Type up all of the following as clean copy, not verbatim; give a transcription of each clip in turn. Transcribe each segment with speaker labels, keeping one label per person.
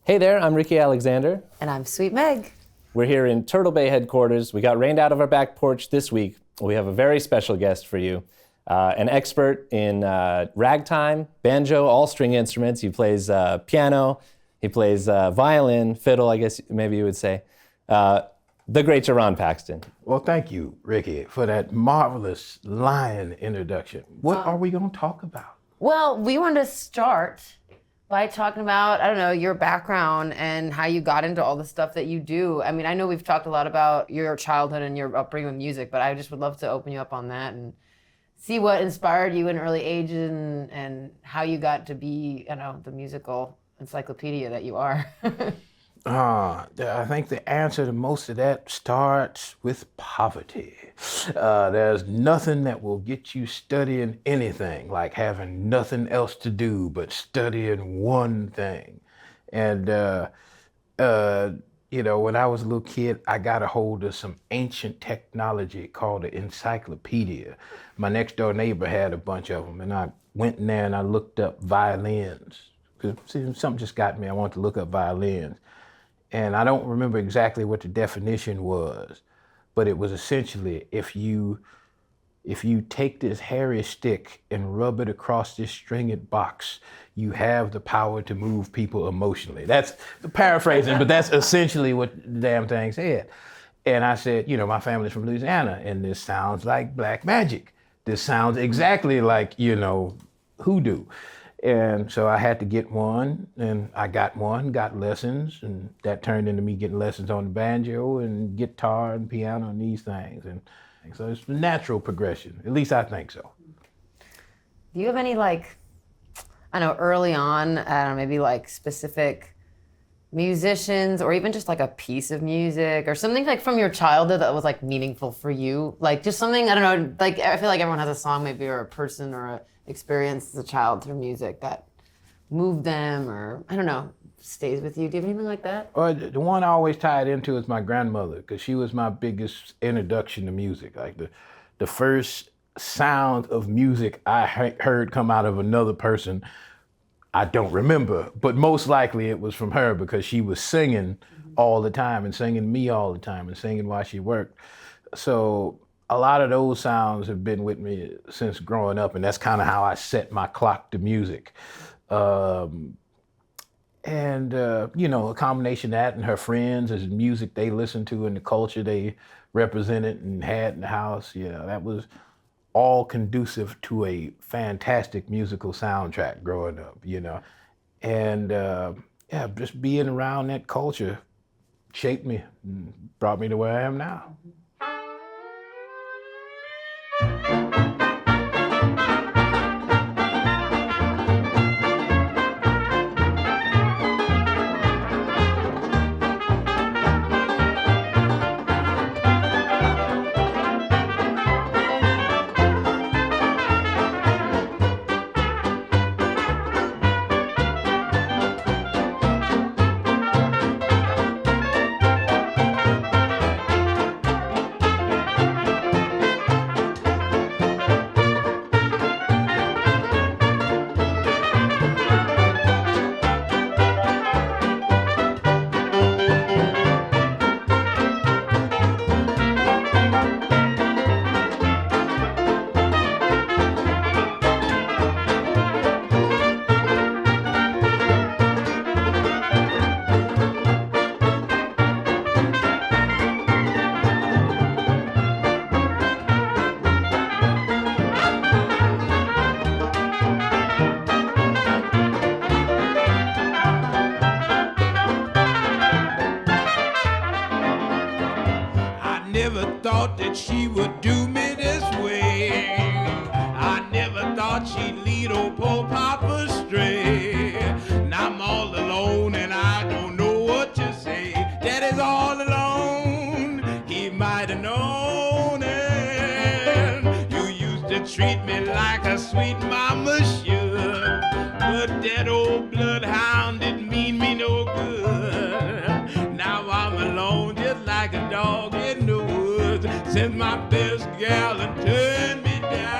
Speaker 1: Hey there, I'm Ricky Alexander.
Speaker 2: And I'm Sweet Meg.
Speaker 1: We're here in Turtle Bay headquarters. We got rained out of our back porch this week. We have a very special guest for you, an expert in ragtime, banjo, all string instruments. He plays piano, he plays violin, fiddle, I guess maybe you would say. The great Jerron Paxton.
Speaker 3: Well, thank you, Ricky, for that marvelous lion introduction. What are we going to talk about?
Speaker 2: Well, we wanted to start by talking about, I don't know, your background and how you got into all the stuff that you do. I mean, I know we've talked a lot about your childhood and your upbringing with music, but I just would love to open you up on that and see what inspired you in early ages and how you got to be, you know, the musical encyclopedia that you are.
Speaker 3: I think the answer to most of that starts with poverty. There's nothing that will get you studying anything like having nothing else to do but studying one thing. And, you know, when I was a little kid, I got a hold of some ancient technology called an encyclopedia. My next door neighbor had a bunch of them, and I went in there and I looked up violins. Because something just got me, I wanted to look up violins. And I don't remember exactly what the definition was, but it was essentially if you take this hairy stick and rub it across this stringed box, you have the power to move people emotionally. That's paraphrasing, but that's essentially what the damn thing said. And I said, you know, my family's from Louisiana, and this sounds like black magic. This sounds exactly like, you know, hoodoo. And so I had to get one, and I got one, got lessons, and that turned into me getting lessons on the banjo and guitar and piano and these things. And so it's a natural progression, at least I think so.
Speaker 2: Do you have any, like, I don't know, early on, I don't know, maybe like specific musicians or even just like a piece of music or something like from your childhood that was like meaningful for you? Like just something, I don't know, like I feel like everyone has a song maybe or a person or a experience as a child through music that moved them or, I don't know, stays with you. Do you have anything like that?
Speaker 3: Well, the one I always tied into is my grandmother, because she was my biggest introduction to music. Like the first sound of music I heard come out of another person, I don't remember, but most likely it was from her because she was singing all the time and singing me all the time and singing while she worked. So a lot of those sounds have been with me since growing up, and that's kind of how I set my clock to music. You know, a combination of that and her friends as music they listened to and the culture they represented and had in the house, you know, that was all conducive to a fantastic musical soundtrack growing up, you know. And yeah, just being around that culture shaped me and brought me to where I am now.
Speaker 4: Thought that she would do me this way. I never thought she'd lead old poor Papa astray. Now I'm all alone and I don't know what to say. Daddy's all alone, he might have known it. You used to treat me like a sweet mama should, but that old bloodhound didn't mean me no good. Now I'm alone just like a dog in the woods, since my best gal and turned me down.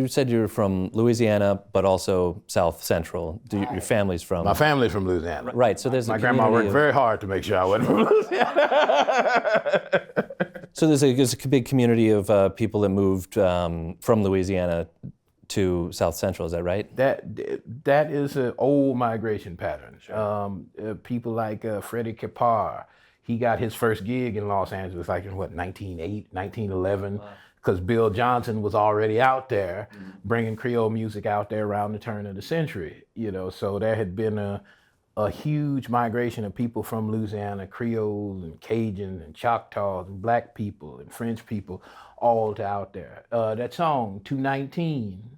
Speaker 1: you said you're from Louisiana, but also South Central. Your family's from?
Speaker 3: My family's from Louisiana.
Speaker 1: Right, so there's
Speaker 3: My grandma worked very hard to make sure I wasn't from Louisiana.
Speaker 1: So there's a big community of people that moved from Louisiana to South Central, is that right?
Speaker 3: That is an old migration pattern. Sure. People like Freddie Kapar, he got his first gig in Los Angeles like in 1911, because Bill Johnson was already out there bringing Creole music out there around the turn of the century. So there had been a huge migration of people from Louisiana, Creoles and Cajuns and Choctaws and black people and French people, all to out there. That song, 219,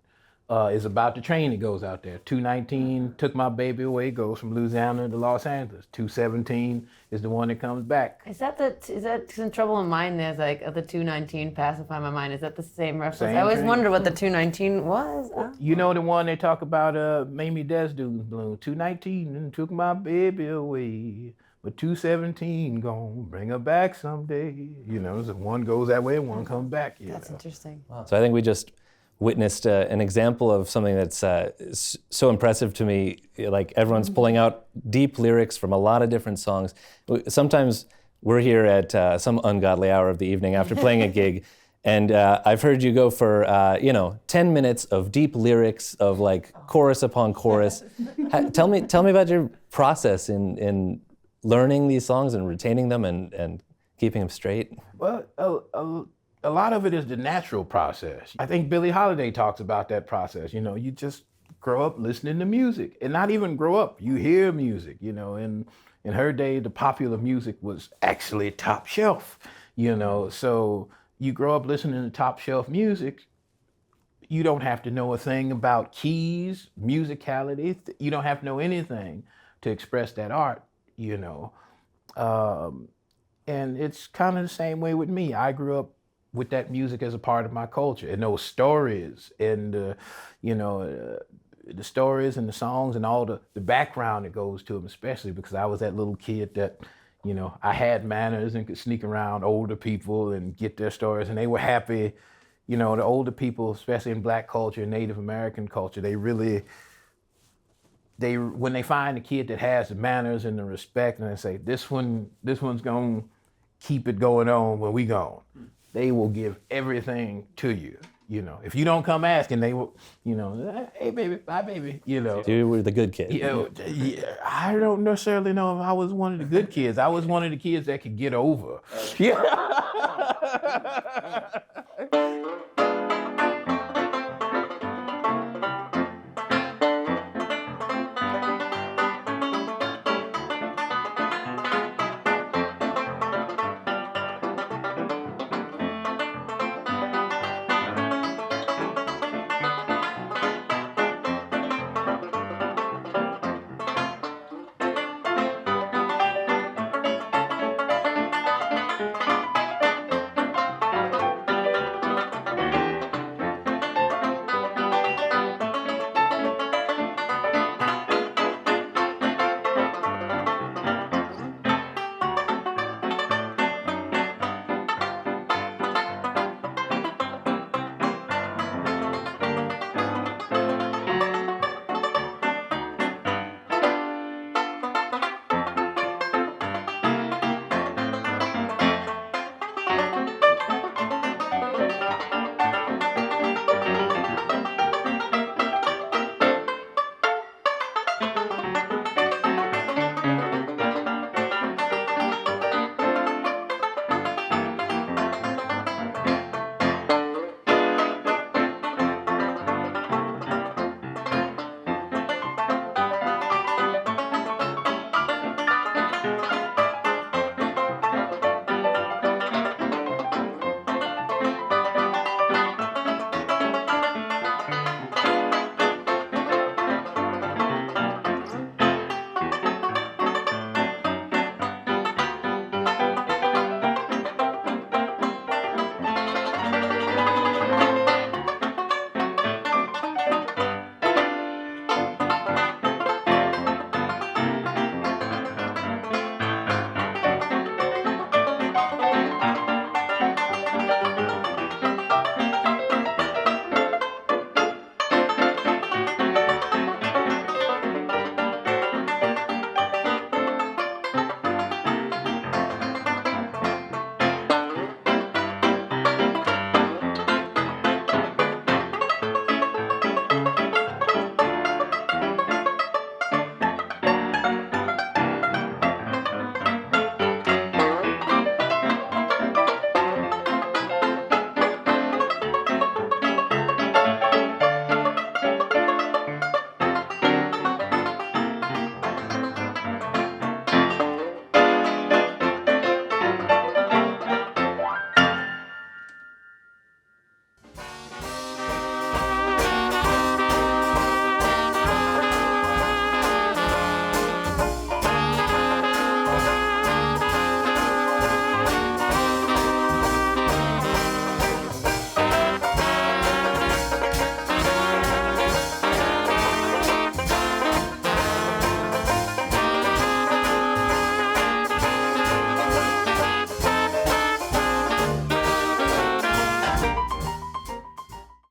Speaker 3: is about the train that goes out there. 219, Took My Baby Away, goes from Louisiana to Los Angeles. 217 is the one that comes back.
Speaker 2: Is that in Trouble in Mind? There's like the 219, Pacify My Mind. Is that the same reference?
Speaker 3: Same
Speaker 2: I always
Speaker 3: thing.
Speaker 2: wondered what the 219 was.
Speaker 3: You know the one they talk about, Mamie Des Dunes Bloom. 219 and took my baby away, but 217 gonna bring her back someday. So one goes that way and one comes back.
Speaker 2: That's interesting.
Speaker 1: Wow. So I think we just witnessed an example of something that's so impressive to me. Like everyone's pulling out deep lyrics from a lot of different songs. Sometimes we're here at some ungodly hour of the evening after playing a gig, and I've heard you go for 10 minutes of deep lyrics of like chorus upon chorus. Tell me about your process in learning these songs and retaining them and keeping them straight.
Speaker 3: Well, a lot of it is the natural process. I think Billie Holiday talks about that process. You just grow up listening to music, and not even grow up, you hear music. In her day, the popular music was actually top shelf. So you grow up listening to top shelf music. You don't have to know a thing about keys, musicality. You don't have to know anything to express that art. And it's kind of the same way with me. I grew up with that music as a part of my culture, and those stories, and the stories and the songs and all the background that goes to them, especially because I was that little kid that, I had manners and could sneak around older people and get their stories, and they were happy. The older people, especially in black culture and Native American culture, when they find a kid that has the manners and the respect, and they say, this one's gonna keep it going on when we gone, they will give everything to you. If you don't come asking, they will, hey baby, bye baby,
Speaker 1: You were the good kid.
Speaker 3: I don't necessarily know if I was one of the good kids. I was one of the kids that could get over. Yeah.